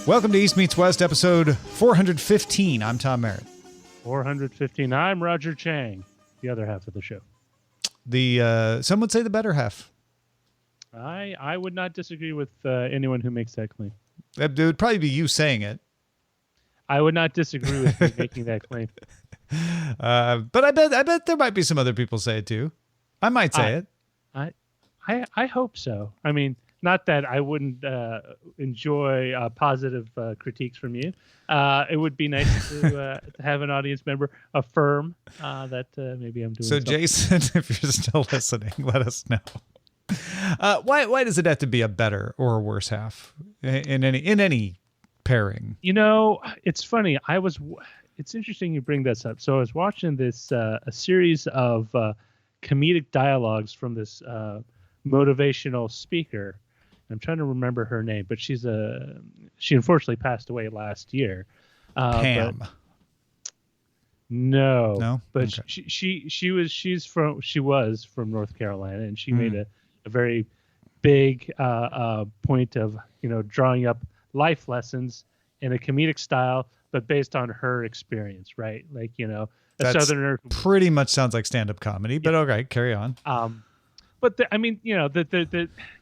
Welcome to East Meets West, episode 415. I'm Tom Merritt. 415. I'm Roger Chang, the other half of the show. Some would say the better half. I would not disagree with anyone who makes that claim. It would probably be you saying it. I would not disagree with you making that claim. But I bet there might be some other people say it too. I might say it. I hope so. I mean, not that I wouldn't enjoy positive critiques from you. It would be nice to have an audience member affirm that maybe I'm doing so. something. Jason, if you're still listening, let us know. Why does it have to be a better or a worse half in any pairing? You know, it's funny. It's interesting you bring this up. So I was watching this a series of comedic dialogues from this motivational speaker. I'm trying to remember her name, but she unfortunately passed away last year. Pam. No, but okay. she was from North Carolina, and she made a very big point of drawing up life lessons in a comedic style, but based on her experience, right? Like a Southerner. Pretty much sounds like stand-up comedy, but okay, carry on. But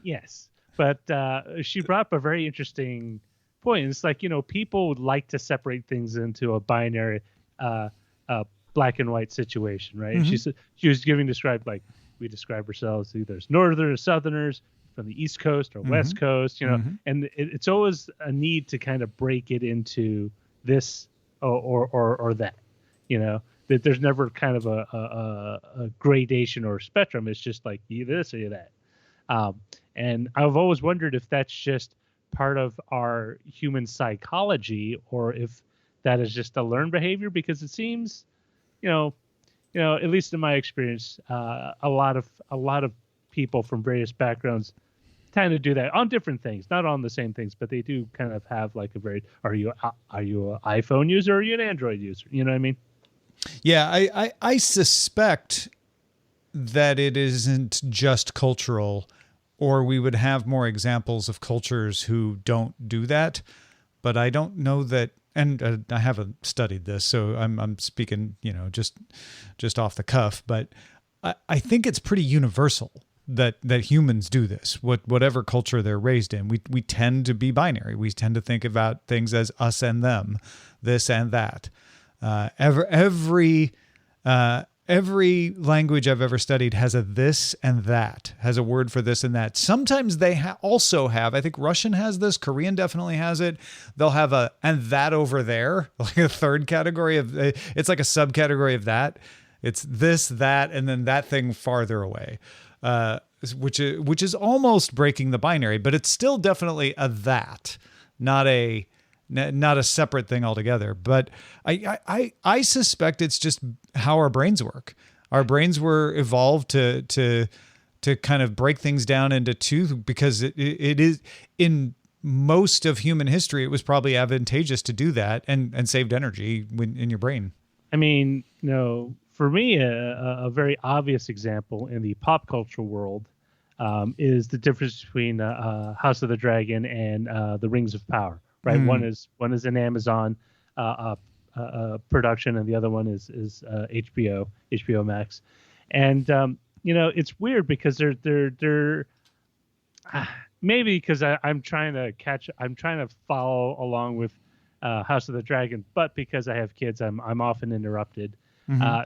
yes. But she brought up a very interesting point. It's like, people would like to separate things into a binary black and white situation, right? Mm-hmm. She was described like we describe ourselves either as Northerners, Southerners, from the East Coast or West Coast, and it's always a need to kind of break it into this or that, that there's never kind of a gradation or spectrum. It's just like you this or you that. And I've always wondered if that's just part of our human psychology or if that is just a learned behavior, because it seems, at least in my experience, a lot of people from various backgrounds tend to do that on different things, not on the same things, but they do kind of have like are you an iPhone user or are you an Android user? You know what I mean? Yeah, I suspect that it isn't just cultural, or we would have more examples of cultures who don't do that. But I don't know that, and I haven't studied this, so I'm speaking, just off the cuff. But I think it's pretty universal that humans do this. Whatever culture they're raised in, we tend to be binary. We tend to think about things as us and them, this and that. Every language I've ever studied has a this and that, has a word for this and that. Sometimes they also have, I think Russian has this, Korean definitely has it. They'll have a, and that over there, like a third category of, it's like a subcategory of that. It's this, that, and then that thing farther away, which is almost breaking the binary, but it's still definitely a that, not a separate thing altogether. But I suspect it's just how our brains work. Our brains were evolved to kind of break things down into two, because it is, in most of human history, it was probably advantageous to do that and saved energy in your brain. I mean, for me, a very obvious example in the pop culture world is the difference between House of the Dragon and the Rings of Power. Right, one is an Amazon production, and the other one is HBO Max, and it's weird because they're maybe because I'm trying to follow along with House of the Dragon, but because I have kids, I'm often interrupted.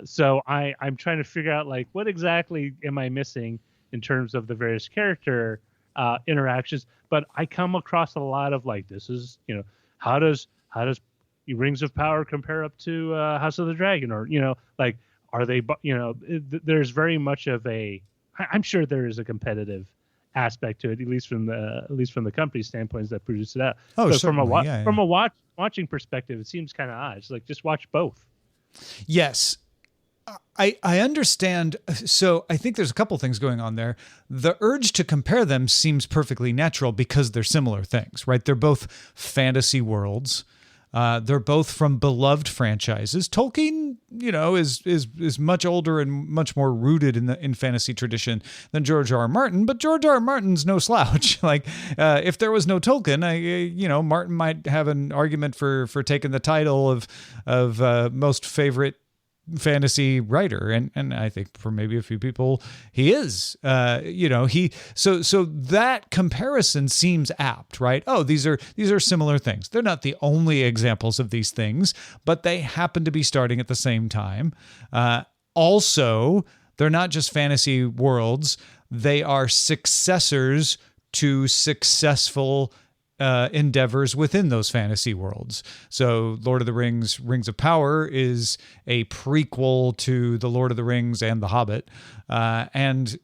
So I'm trying to figure out like what exactly am I missing in terms of the various character interactions, but I come across a lot of like, this is, how does Rings of Power compare up to House of the Dragon, or like, are they, there's very much of I'm sure there is a competitive aspect to it, at least from the company standpoints that produce it out. Oh, so from a watching perspective, it seems kind of odd. It's like, just watch both. Yes. I understand. So I think there's a couple things going on there. The urge to compare them seems perfectly natural because they're similar things, right? They're both fantasy worlds. They're both from beloved franchises. Tolkien, is much older and much more rooted in fantasy tradition than George R. R. Martin, but George R. R. Martin's no slouch. If there was no Tolkien, Martin might have an argument for taking the title of most favorite fantasy writer, and I think for maybe a few people he is. So that comparison seems apt, right? Oh, these are similar things. They're not the only examples of these things, but they happen to be starting at the same time. Also, they're not just fantasy worlds, they are successors to successful endeavors within those fantasy worlds. So Lord of the Rings, Rings of Power is a prequel to The Lord of the Rings and The Hobbit. And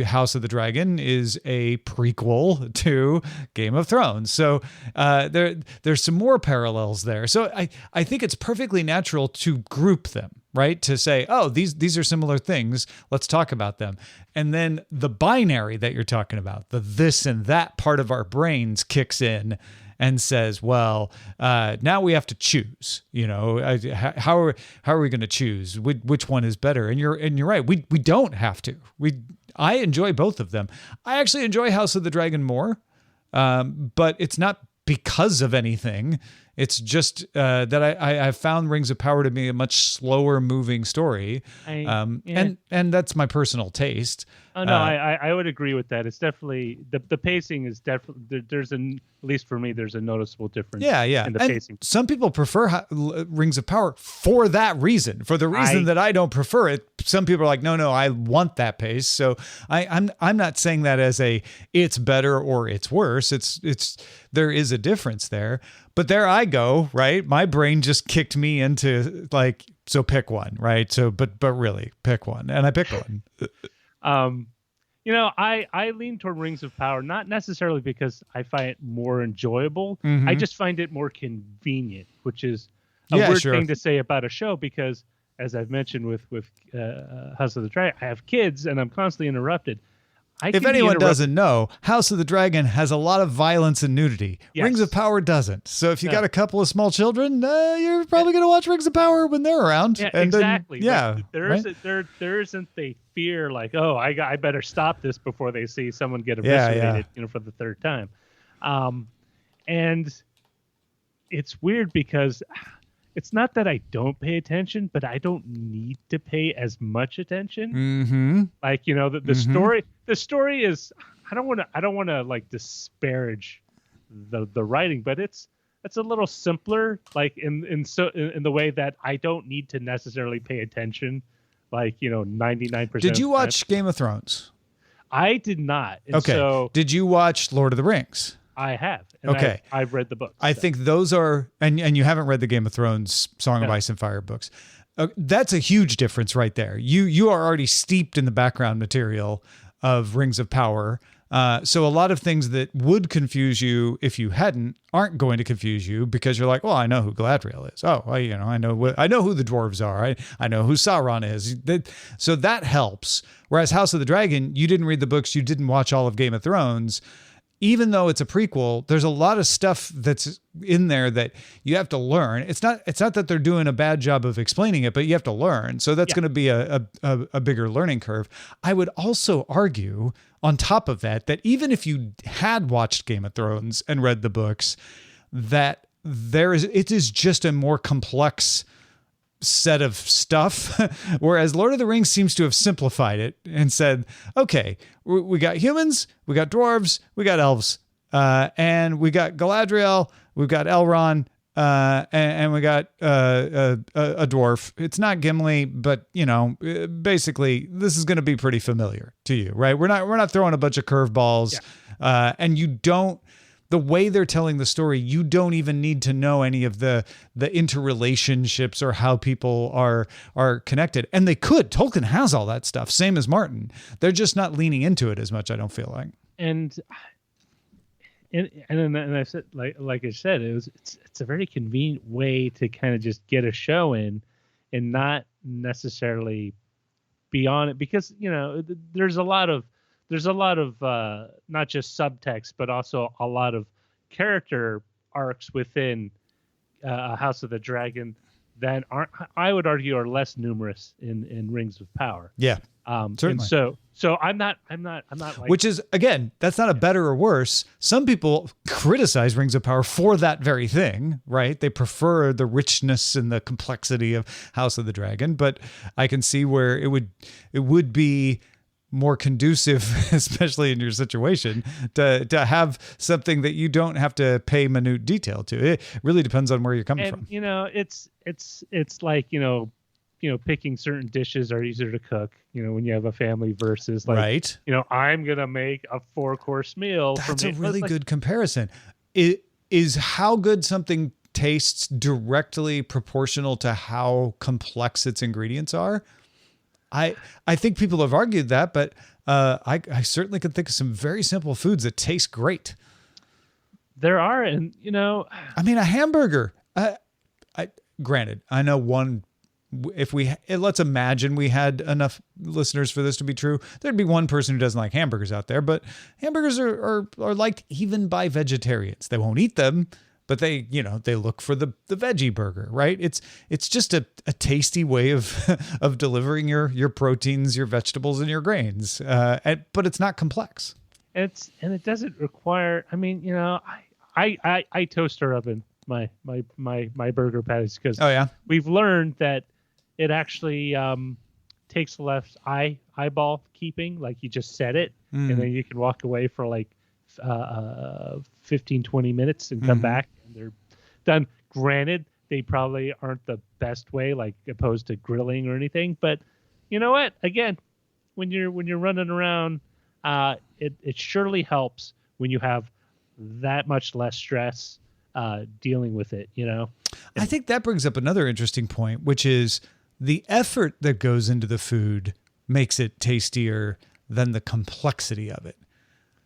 House of the Dragon is a prequel to Game of Thrones. So there's some more parallels there. So I think it's perfectly natural to group them, right? To say, oh, these are similar things. Let's talk about them. And then the binary that you're talking about, the this and that part of our brains kicks in and says, well, now we have to choose. How are we going to choose which one is better? And you're right. We don't have to. I enjoy both of them. I actually enjoy House of the Dragon more, but it's not because of anything. It's just that I found Rings of Power to be a much slower moving story, and that's my personal taste. Oh no, I would agree with that. It's definitely the pacing is definitely at least for me there's a noticeable difference. Yeah. In the pacing. Some people prefer Rings of Power for that reason, for the reason that I don't prefer it. Some people are like, no, I want that pace. So I'm not saying that as it's better or it's worse. It's there is a difference there. But there I go, right? My brain just kicked me into so pick one, right? So, but really pick one, and I picked one. I lean toward Rings of Power, not necessarily because I find it more enjoyable. Mm-hmm. I just find it more convenient, which is a weird thing to say about a show because, as I've mentioned with House of the Dragon, I have kids and I'm constantly interrupted. If anyone doesn't know, House of the Dragon has a lot of violence and nudity. Yes. Rings of Power doesn't. So if you got a couple of small children, you're probably going to watch Rings of Power when they're around. Yeah, exactly. Then, there isn't the fear like, oh, I better stop this before they see someone get eviscerated, for the third time. And it's weird because it's not that I don't pay attention, but I don't need to pay as much attention. Mm-hmm. The story is, I don't want to disparage the writing, but it's a little simpler, in the way that I don't need to necessarily pay attention, 99%. Did you watch Game of Thrones? I did not. And okay. So did you watch Lord of the Rings? I have. And okay. I've read the books. I think those are, and you haven't read the Game of Thrones Song of Ice and Fire books. That's a huge difference right there. You are already steeped in the background material of Rings of Power. So a lot of things that would confuse you if you hadn't aren't going to confuse you because you're like, well, I know who Galadriel is. Oh, I know who the dwarves are. I know who Sauron is. So that helps. Whereas House of the Dragon, you didn't read the books, you didn't watch all of Game of Thrones. Even though it's a prequel, there's a lot of stuff that's in there that you have to learn. It's not that they're doing a bad job of explaining it, but you have to learn. So that's going to be a bigger learning curve. I would also argue on top of that even if you had watched Game of Thrones and read the books, that it is just a more complex set of stuff, whereas Lord of the Rings seems to have simplified it and said, okay, we got humans, we got dwarves, we got elves, and we got Galadriel, we've got Elrond, and we got a dwarf. It's not Gimli, but basically this is going to be pretty familiar to you, right? We're not throwing a bunch of curveballs, and you don't. The way they're telling the story, you don't even need to know any of the interrelationships or how people are connected. And they could. Tolkien has all that stuff, same as Martin. They're just not leaning into it as much, I don't feel like. And I said, like I said, it's a very convenient way to kind of just get a show in and not necessarily be on it because, there's a lot of not just subtext, but also a lot of character arcs within House of the Dragon that aren't, I would argue, are less numerous in Rings of Power. Yeah, certainly. And so I'm not like, which is, again, that's not a better or worse. Some people criticize Rings of Power for that very thing, right? They prefer the richness and the complexity of House of the Dragon, but I can see where it would be more conducive, especially in your situation, to have something that you don't have to pay minute detail to. It really depends on where you're coming from. It's like, picking certain dishes are easier to cook, when you have a family versus like, right. I'm going to make a 4-course meal. That's a really good comparison. It is how good something tastes directly proportional to how complex its ingredients are. I think people have argued that, but I certainly can think of some very simple foods that taste great. There are, and I mean, a hamburger. Granted, I know one. If let's imagine we had enough listeners for this to be true, there'd be one person who doesn't like hamburgers out there. But hamburgers are liked even by vegetarians. They won't eat them, but they look for the veggie burger, right? It's just a tasty way of delivering your proteins, your vegetables, and your grains. But it's not complex. And it doesn't require. I mean, I toaster oven my burger patties because we've learned that it actually takes less eyeball keeping. Like you just set it and then you can walk away for like 15, 20 minutes and come back and they're done. Granted, they probably aren't the best way, like opposed to grilling or anything. But you know what? Again, when you're running around, it surely helps when you have that much less stress dealing with it. I think that brings up another interesting point, which is the effort that goes into the food makes it tastier than the complexity of it.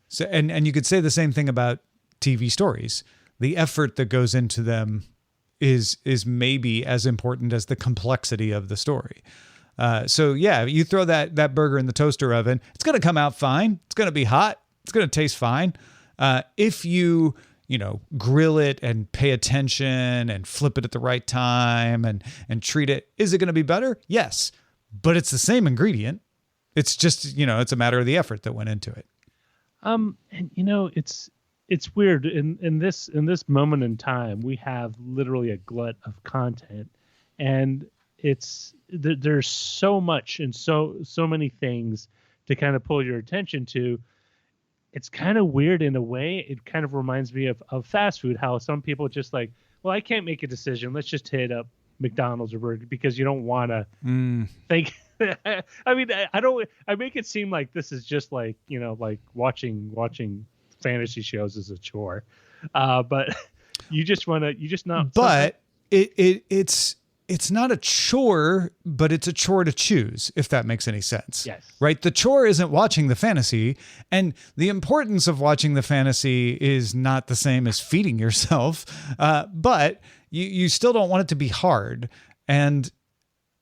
So, and you could say the same thing about TV stories. The effort that goes into them is maybe as important as the complexity of the story. So yeah, you throw that burger in the toaster oven, it's going to come out fine. It's going to be hot. It's going to taste fine. If you grill it and pay attention and flip it at the right time and treat it, is it going to be better? Yes, but it's the same ingredient. It's just, it's a matter of the effort that went into it. And it's weird in this moment in time, we have literally a glut of content, and there's so much and so many things to kind of pull your attention to. It's kind of weird in a way. It kind of reminds me of fast food, how some people just like, well, I can't make a decision. Let's just hit up McDonald's or Burger, because you don't want to think. I mean, I make it seem like this is just like, like watching fantasy shows is a chore. But you just not. But it's not a chore, but it's a chore to choose, if that makes any sense. Yes. Right? The chore isn't watching the fantasy, and the importance of watching the fantasy is not the same as feeding yourself, but you still don't want it to be hard. And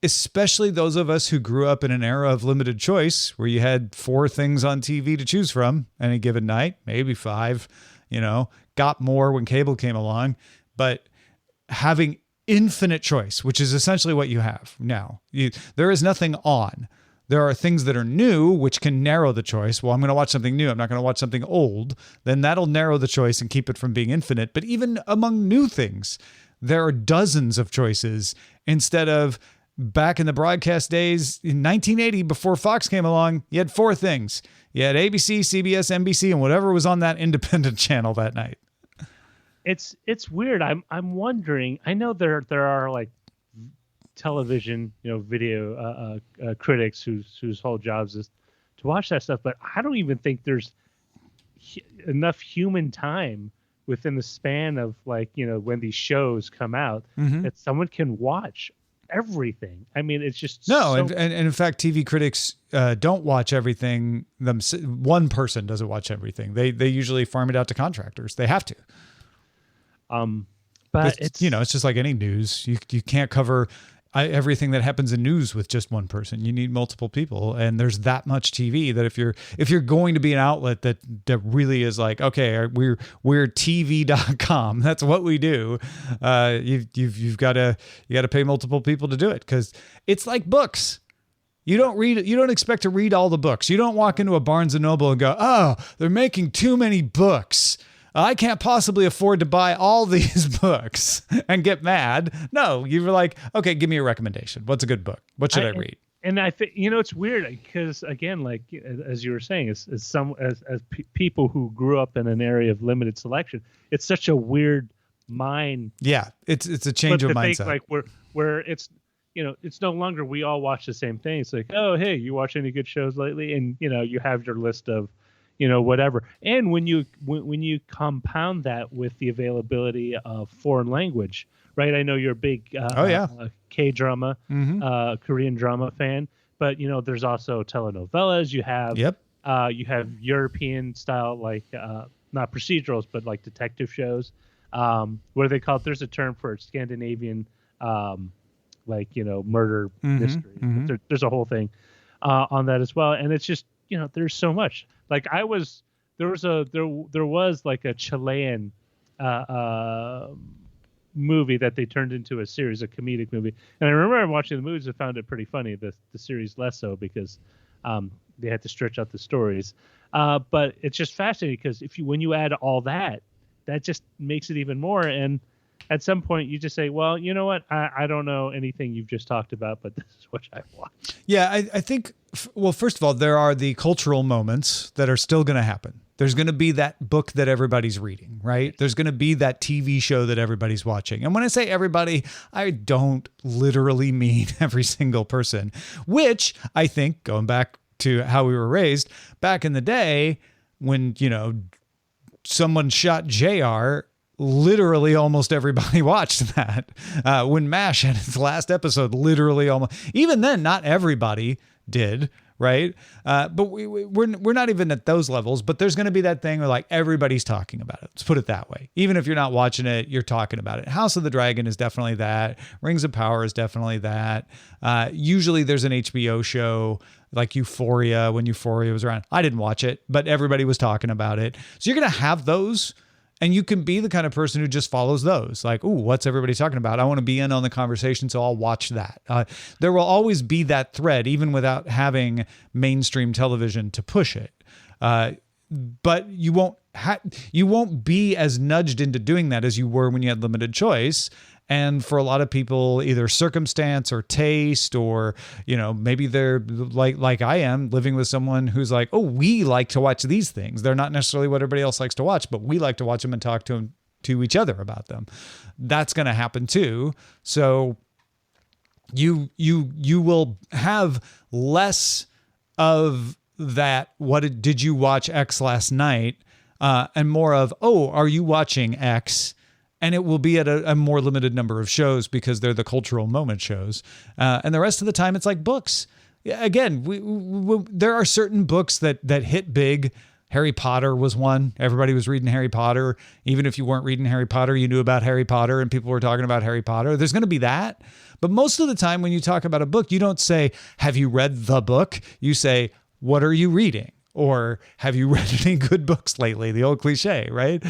especially those of us who grew up in an era of limited choice, where you had 4 things on TV to choose from any given night, maybe 5, got more when cable came along, but having infinite choice, which is essentially what you have now. There is nothing on. There are things that are new, which can narrow the choice. Well, I'm going to watch something new. I'm not going to watch something old. Then that'll narrow the choice and keep it from being infinite. But even among new things, there are dozens of choices instead of back in the broadcast days in 1980, before Fox came along, you had 4 things. You had ABC, CBS, NBC, and whatever was on that independent channel that night. It's weird. I'm wondering. I know there are like television, video critics whose whole jobs is to watch that stuff, but I don't even think there's enough human time within the span of like when these shows come out that someone can watch everything. I mean, it's just and in fact, TV critics don't watch everything. One person doesn't watch everything. They usually farm it out to contractors. They have to. But it's it's just like any news. You can't cover everything that happens in news with just one person. You need multiple people, and there's that much TV that if you're going to be an outlet that really is like, okay, we're TV.com. That's what we do. You got to pay multiple people to do it, because it's like books. You don't expect to read all the books. You don't walk into a Barnes & Noble and go, oh, they're making too many books. I can't possibly afford to buy all these books and get mad. No, you were like, okay, give me a recommendation. What's a good book? What should I read? And I think, it's weird because, again, like as you were saying, as people who grew up in an area of limited selection, it's such a weird mind. Yeah, it's a change of mindset. Think, like where it's, it's no longer we all watch the same thing. It's like, oh, hey, you watch any good shows lately? And, you have your list of, whatever. And when you compound that with the availability of foreign language, right? I know you're a big K-drama, Korean drama fan, but, there's also telenovelas. You have European style, like not procedurals, but like detective shows. What do they call it? There's a term for it, Scandinavian murder mystery. There's a whole thing on that as well, and it's just there's so much. Like there was like a Chilean movie that they turned into a series, a comedic movie, and I remember watching the movies and found it pretty funny. The series less so, because they had to stretch out the stories, but it's just fascinating because when you add all that just makes it even more. And at some point, you just say, well, you know what? I don't know anything you've just talked about, but this is what I've watched. Yeah, I think, well, first of all, there are the cultural moments that are still going to happen. There's going to be that book that everybody's reading, right? There's going to be that TV show that everybody's watching. And when I say everybody, I don't literally mean every single person, which I think, going back to how we were raised, back in the day when, someone shot JR, literally almost everybody watched that. When MASH had its last episode, literally almost, even then, not everybody did, right? But we're not even at those levels, but there's going to be that thing where like everybody's talking about it. Let's put it that way. Even if you're not watching it, you're talking about it. House of the Dragon is definitely that. Rings of Power is definitely that. Usually there's an HBO show like Euphoria, when Euphoria was around. I didn't watch it, but everybody was talking about it. So you're going to have those. And you can be the kind of person who just follows those. Like, ooh, what's everybody talking about? I want to be in on the conversation, so I'll watch that. There will always be that thread, even without having mainstream television to push it. But you won't be as nudged into doing that as you were when you had limited choice. And for a lot of people, either circumstance or taste, or, maybe they're like I am, living with someone who's like, oh, we like to watch these things. They're not necessarily what everybody else likes to watch, but we like to watch them and talk to each other about them. That's going to happen too. So you will have less of that. Did you watch X last night? And more of, oh, are you watching X? And it will be at a more limited number of shows because they're the cultural moment shows. And the rest of the time, it's like books. Again, there are certain books that hit big. Harry Potter was one. Everybody was reading Harry Potter. Even if you weren't reading Harry Potter, you knew about Harry Potter and people were talking about Harry Potter. There's going to be that. But most of the time when you talk about a book, you don't say, have you read the book? You say, what are you reading? Or have you read any good books lately? The old cliche, right?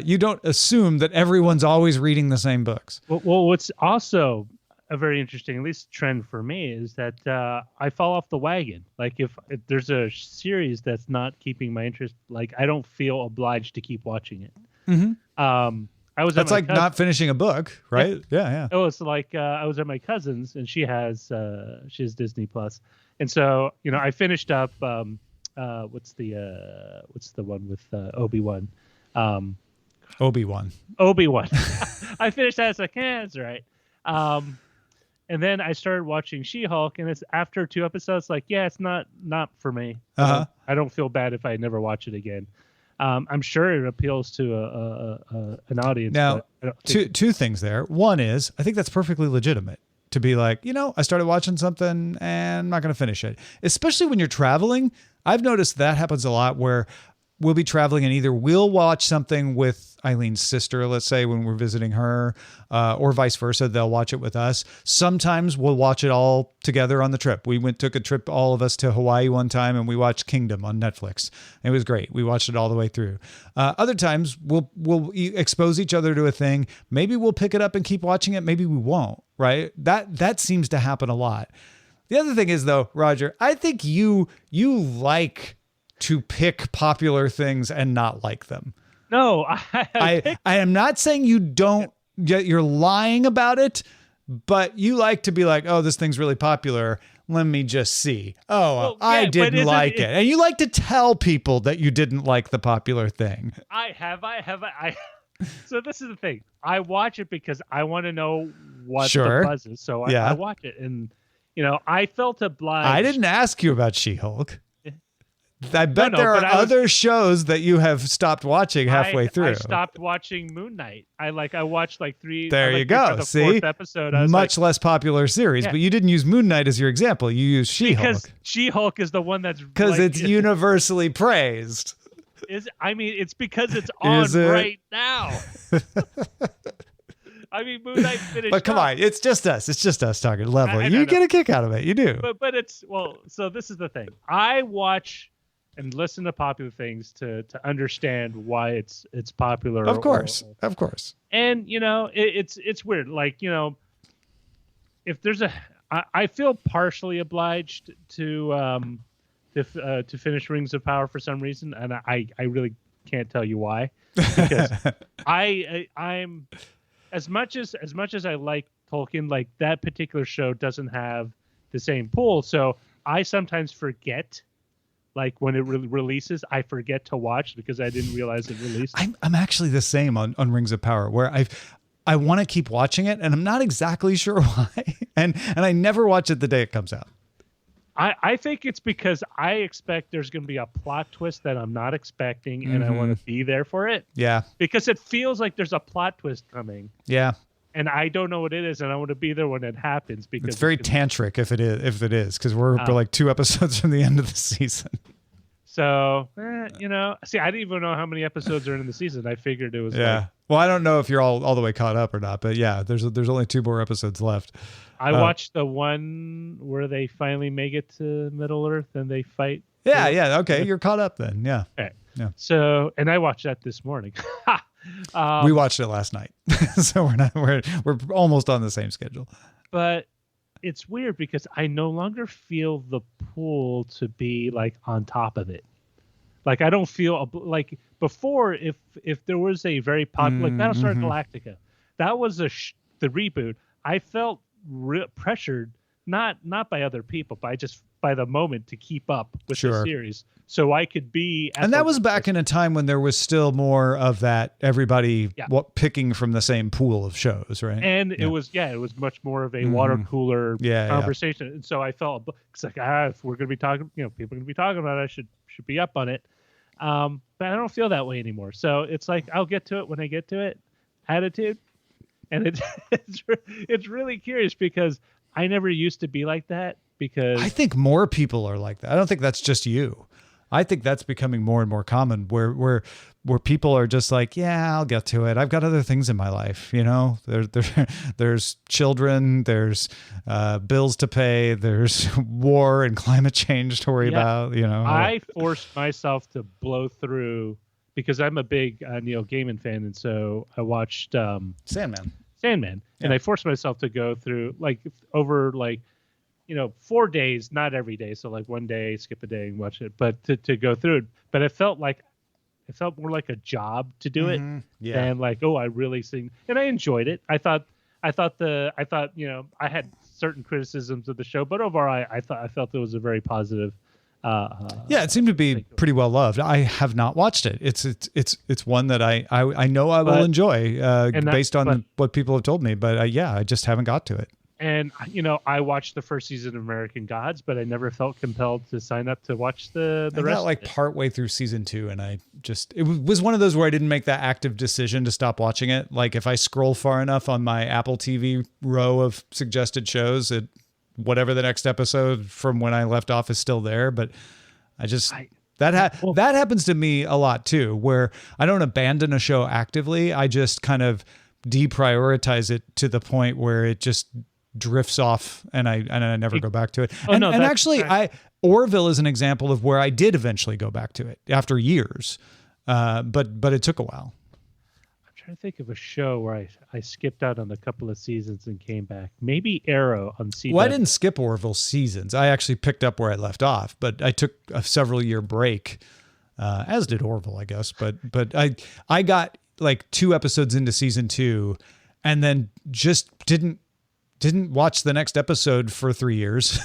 You don't assume that everyone's always reading the same books. Well, what's also a very interesting, at least trend for me, is that I fall off the wagon. Like if there's a series that's not keeping my interest, like I don't feel obliged to keep watching it. Mm-hmm. That's like not finishing a book, right? Yeah. Oh, it's like I was at my cousin's and she has Disney Plus, and so I finished up. What's the one with Obi-Wan? Obi-Wan. I finished that. It's like, that's right. And then I started watching She-Hulk, and it's after 2 episodes, like, yeah, it's not for me. I don't feel bad if I never watch it again. I'm sure it appeals to an audience. Now, two things there. One is, I think that's perfectly legitimate to be like, I started watching something and I'm not going to finish it. Especially when you're traveling. I've noticed that happens a lot where we'll be traveling, and either we'll watch something with Eileen's sister, let's say, when we're visiting her, or vice versa. They'll watch it with us. Sometimes we'll watch it all together on the trip. We took a trip, all of us, to Hawaii one time, and we watched Kingdom on Netflix. It was great. We watched it all the way through. Other times we'll expose each other to a thing. Maybe we'll pick it up and keep watching it. Maybe we won't, right? That seems to happen a lot. The other thing is, though, Roger, I think you like to pick popular things and not like them. No, I am not saying you don't, you're lying about it, but you like to be like, oh, this thing's really popular. Let me just see. Oh, well, yeah, I didn't like it. And you like to tell people that you didn't like the popular thing. I So this is the thing. I watch it because I want to know what the buzz is. So I watch it. And, I felt obliged. I didn't ask you about She-Hulk. I bet there are other shows that you have stopped watching halfway through. I stopped watching Moon Knight. I watched like three. There you go. The See, fourth episode. Much less popular series, but you didn't use Moon Knight as your example. You used She-Hulk because She-Hulk is the one that's because it's universally praised. It's because it's on right now. Moon Knight finished. But come on, it's just us. It's just us talking level. You get a kick out of it. You do. But it's so this is the thing. I watch and listen to popular things to understand why it's popular. Of course. And it's weird. Like, if there's I feel partially obliged to finish Rings of Power for some reason, and I really can't tell you why, because I'm as much as I like Tolkien, like that particular show doesn't have the same pull, so I sometimes forget. Like when it releases, I forget to watch because I didn't realize it released. I'm actually the same on Rings of Power, where I want to keep watching it, and I'm not exactly sure why. and I never watch it the day it comes out. I think it's because I expect there's going to be a plot twist that I'm not expecting, and I want to be there for it. Yeah. Because it feels like there's a plot twist coming. Yeah. And I don't know what it is, and I want to be there when it happens because it's very tantric if it is, because we're like 2 episodes from the end of the season. So, see, I didn't even know how many episodes are in the season. I figured it was. Yeah. Well, I don't know if you're all the way caught up or not, but yeah, there's only 2 more episodes left. I watched the one where they finally make it to Middle Earth and they fight. Yeah. Yeah. Okay. You're caught up then. Yeah. Okay. Yeah. So, and I watched that this morning. We watched it last night, so we're almost on the same schedule. But it's weird because I no longer feel the pull to be like on top of it. Like I don't feel like before. If there was a very popular like Battlestar Galactica, that was the reboot. I felt pressured, not by other people, but by the moment to keep up with the series, so I could be. And that was back in a time when there was still more of that everybody picking from the same pool of shows, right? And it was much more of a water cooler conversation. And so I felt it's like if we're going to be talking, people are going to be talking about it, I should be up on it. But I don't feel that way anymore. So it's like I'll get to it when I get to it. Attitude, and it's really curious because I never used to be like that. Because I think more people are like that. I don't think that's just you. I think that's becoming more and more common where people are just like, yeah, I'll get to it. I've got other things in my life. There's children, there's bills to pay, there's war and climate change to worry about. I forced myself to blow through because I'm a big Neil Gaiman fan. And so I watched Sandman. And I forced myself to go through over 4 days, not every day. So like one day, skip a day and watch it, but to go through it. But it felt more like a job to do it than like, I really sing. And I enjoyed it. I thought I had certain criticisms of the show, but overall I felt it was a very positive. It seemed to be pretty well loved. I have not watched it. It's one that I know I will enjoy based on what people have told me, but I just haven't got to it. And, I watched the first season of American Gods, but I never felt compelled to sign up to watch the rest. I got like partway through season 2, and it was one of those where I didn't make that active decision to stop watching it. Like if I scroll far enough on my Apple TV row of suggested shows, whatever the next episode from when I left off is still there. But That happens to me a lot too, where I don't abandon a show actively. I just kind of deprioritize it to the point where it just drifts off and I never go back to it. Orville is an example of where I did eventually go back to it after years. But it took a while. I'm trying to think of a show where I skipped out on a couple of seasons and came back. Maybe Arrow on CW. Well, I didn't skip Orville seasons. I actually picked up where I left off, but I took a several year break, as did Orville, I guess. But I got like 2 episodes into season 2 and then just didn't watch the next episode for 3 years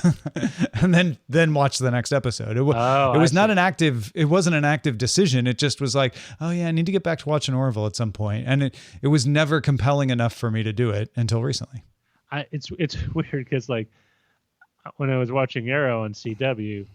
and then watch the next episode. It wasn't an active decision. It just was like, oh yeah, I need to get back to watching Orville at some point. And it was never compelling enough for me to do it until recently. It's weird because like when I was watching Arrow on CW,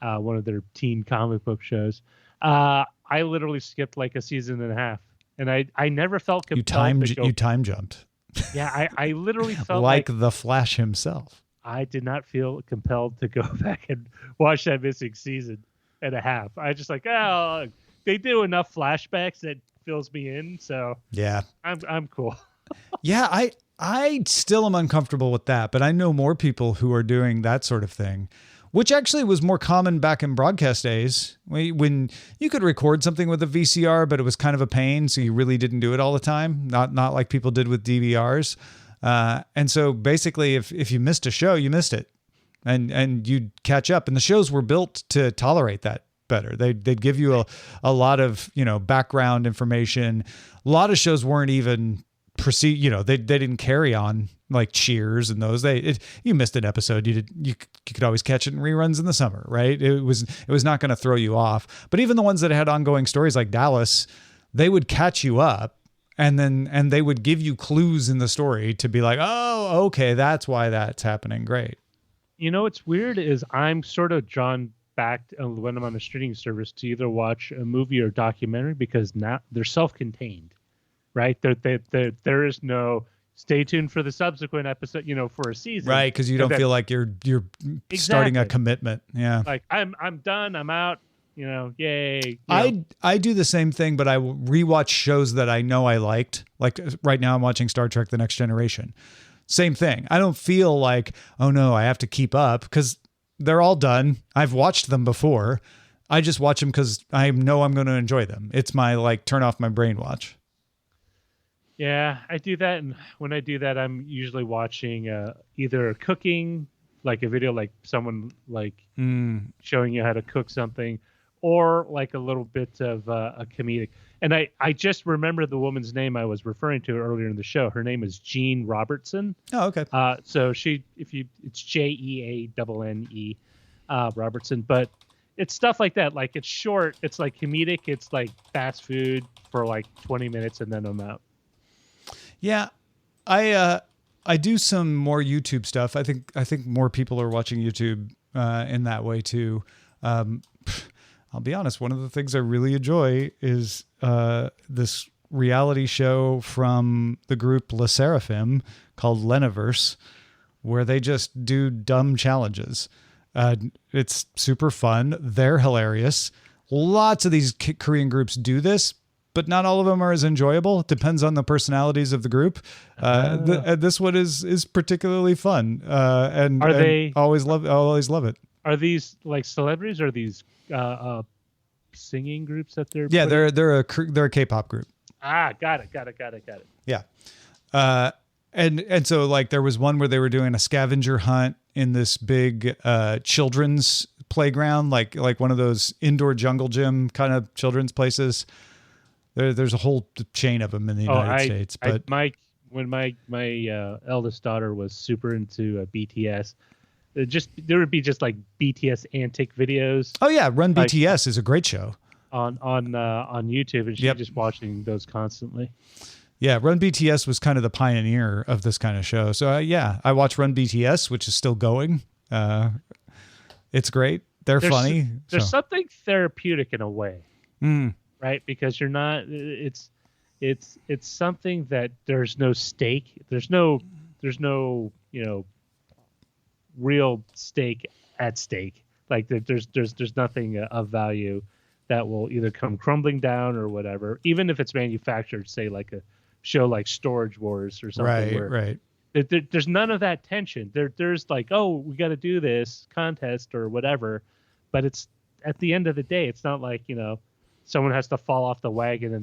one of their teen comic book shows, I literally skipped like a season and a half. And I never felt compelled You time jumped. Yeah, I literally felt like the Flash himself. I did not feel compelled to go back and watch that missing season and a half. I just like, they do enough flashbacks that fills me in. So yeah, I'm cool. Yeah, I still am uncomfortable with that, but I know more people who are doing that sort of thing, which actually was more common back in broadcast days when you could record something with a VCR, but it was kind of a pain. So you really didn't do it all the time. Not like people did with DVRs. And so basically if you missed a show, you missed it and you'd catch up, and the shows were built to tolerate that better. They'd give you a lot of, background information. A lot of shows weren't even they didn't carry on like Cheers and those. You missed an episode, you could always catch it in reruns in the summer, right? It was not going to throw you off. But even the ones that had ongoing stories like Dallas, they would catch you up and they would give you clues in the story to be like, oh, okay, that's why that's happening. Great. What's weird is I'm sort of drawn back when I'm on a streaming service to either watch a movie or documentary because now they're self-contained, right? There is no stay tuned for the subsequent episode, for a season. Right, because you don't feel like you're starting a commitment. Yeah. Like I'm done, I'm out, yay. I do the same thing, but I rewatch shows that I know I liked. Like right now I'm watching Star Trek The Next Generation. Same thing. I don't feel like, oh no, I have to keep up because they're all done. I've watched them before. I just watch them because I know I'm going to enjoy them. It's my like turn off my brain watch. Yeah, I do that, and when I do that, I'm usually watching either cooking, like a video, like someone like showing you how to cook something, or like a little bit of a comedic. And I just remember the woman's name I was referring to earlier in the show. Her name is Jeann Robertson. Oh, okay. So it's Jeanne Robertson, but it's stuff like that. Like it's short, it's like comedic, it's like fast food for like 20 minutes, and then I'm out. Yeah, I do some more YouTube stuff. I think more people are watching YouTube in that way too. I'll be honest. One of the things I really enjoy is this reality show from the group Le Seraphim called Leniverse, where they just do dumb challenges. It's super fun. They're hilarious. Lots of these Korean groups do this, but not all of them are as enjoyable. It depends on the personalities of the group. This one is particularly fun. They always love it. Are these like celebrities or are these singing groups that they're? Yeah, they're a K-pop group. Got it. Yeah. And so like there was one where they were doing a scavenger hunt in this big children's playground, like one of those indoor jungle gym kind of children's places. There's a whole chain of them in the United States. But when my eldest daughter was super into BTS, there would be just like BTS antic videos. Oh yeah, Run BTS is a great show on YouTube, and she's just watching those constantly. Yeah, Run BTS was kind of the pioneer of this kind of show. So I watch Run BTS, which is still going. It's great. They're funny. There's something therapeutic in a way. Right, because you're not. It's something that there's no stake. There's no real stake at stake. Like there's nothing of value that will either come crumbling down or whatever, even if it's manufactured, say like a show like Storage Wars or something. Right. There's none of that tension. There's like, oh, we got to do this contest or whatever, but it's at the end of the day, it's not like, someone has to fall off the wagon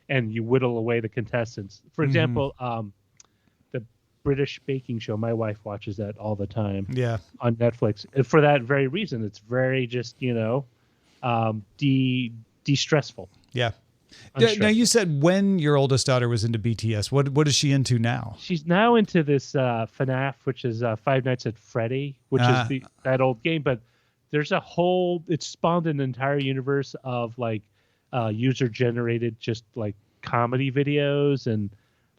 and you whittle away the contestants. For example, the British baking show, my wife watches that all the time. Yeah. On Netflix. And for that very reason, it's very just, de-stressful. Yeah. Now, you said when your oldest daughter was into BTS, what is she into now? She's now into this FNAF, which is Five Nights at Freddy, which is that old game. But there's it's spawned an entire universe of like user-generated just like comedy videos and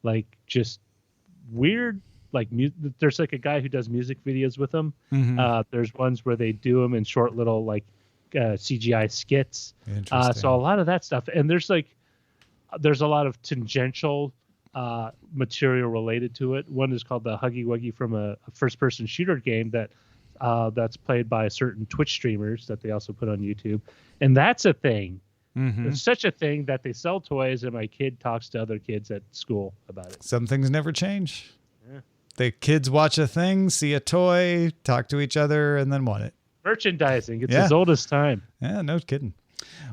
like just weird like there's like a guy who does music videos with them. There's ones where they do them in short little like CGI skits. So a lot of that stuff, and there's a lot of tangential material related to it. One is called the Huggy Wuggy from a first-person shooter game that's played by certain Twitch streamers that they also put on YouTube, and that's a thing. It's such a thing that they sell toys, and my kid talks to other kids at school about it. Some things never change. Yeah. The kids watch a thing, see a toy, talk to each other, and then want it. Merchandising. It's as old as time. Yeah, no kidding.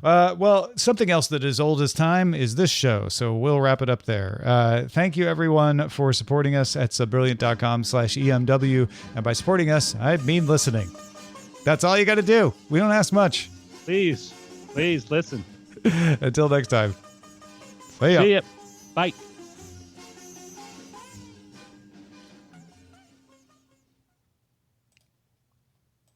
Well, something else that is old as time is this show, so we'll wrap it up there. Thank you, everyone, for supporting us at subbrilliant.com/EMW. And by supporting us, I mean listening. That's all you got to do. We don't ask much. Please listen. Until next time. See ya. Bye.